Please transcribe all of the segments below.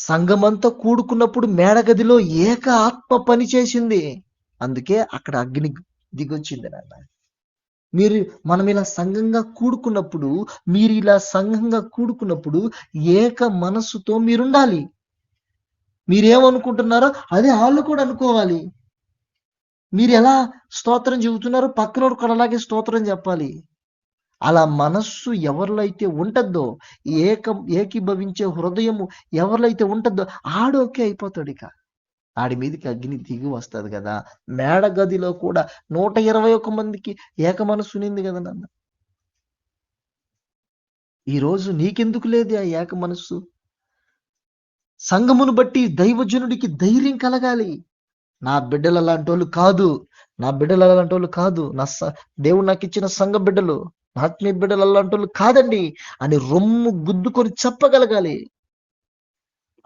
సంఘమంతా కూడుకున్నప్పుడు మేడగదిలో ఏక ఆత్మ పని చేసింది. అందుకే అక్కడ అగ్ని దిగొచ్చింది నాన్న. మనం ఇలా సంఘంగా కూడుకున్నప్పుడు, మీరు ఇలా సంఘంగా కూడుకున్నప్పుడు ఏక మనస్సుతో మీరుండాలి. మీరేమనుకుంటున్నారో అదే వాళ్ళు కూడా అనుకోవాలి. మీరు ఎలా స్తోత్రం చెబుతున్నారో పక్కనోడు కూడా అలాగే స్తోత్రం చెప్పాలి. అలా మనస్సు ఎవరిలో అయితే ఉంటద్దో, ఏకీభవించే హృదయము ఎవరిలో అయితే ఉంటద్దో ఆడోకే అయిపోతాడు. ఇక ఆడి మీదకి అగ్ని దిగి వస్తుంది కదా. మేడ గదిలో కూడా 121 మందికి ఏక మనస్సు ఉన్నింది కదా నాన్న. ఈరోజు నీకెందుకు లేదు ఆ ఏక మనస్సు? సంఘమును బట్టి దైవజనుడికి ధైర్యం కలగాలి. నా బిడ్డలు అలాంటి వాళ్ళు కాదు, నా బిడ్డలు అలాంటి వాళ్ళు కాదు, దేవుడు నాకు ఇచ్చిన సంఘ బిడ్డలు, ఆత్మీయ బిడ్డలు అలాంటి వాళ్ళు కాదండి అని రొమ్ము గుద్దుకొని చెప్పగలగాలి.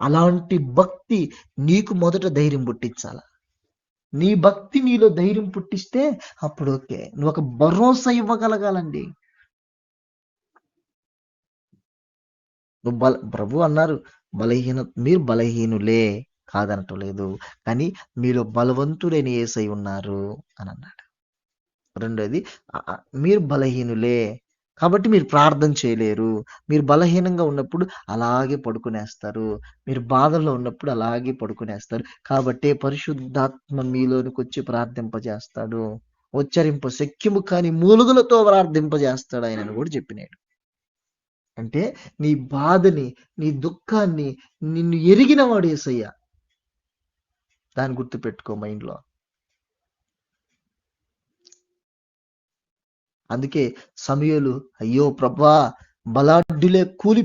అలాంటి భక్తి నీకు మొదట ధైర్యం పుట్టించాల. నీ భక్తి నీలో ధైర్యం పుట్టిస్తే అప్పుడు ఓకే, నువ్వు ఒక భరోసా ఇవ్వగలగాలండి. ప్రభు అన్నారు, మీరు బలహీనులే కాదనటం లేదు, కానీ మీలో బలవంతుడైన యేసై ఉన్నారు అని అన్నాడు. రెండోది, మీరు బలహీనులే కాబట్టి మీరు ప్రార్థన చేయలేరు. మీరు బలహీనంగా ఉన్నప్పుడు అలాగే పడుకునేస్తారు. మీరు బాధల్లో ఉన్నప్పుడు అలాగే పడుకునేస్తారు. కాబట్టి పరిశుద్ధాత్మ మీలోనికి వచ్చి ప్రార్థింపజేస్తాడు. ఉచ్చరింప శక్యము కాని మూలుగులతో ప్రార్థింపజేస్తాడు ఆయనను కూడా చెప్పినాడు. అంటే నీ బాధని, నీ దుఃఖాన్ని నిన్ను ఎరిగిన వాడు యేసయ్య. దాన్ని గుర్తుపెట్టుకో మైండ్లో. అందుకే సమూయేలు, అయ్యో ప్రభా, బలాఢ్యులే కూలి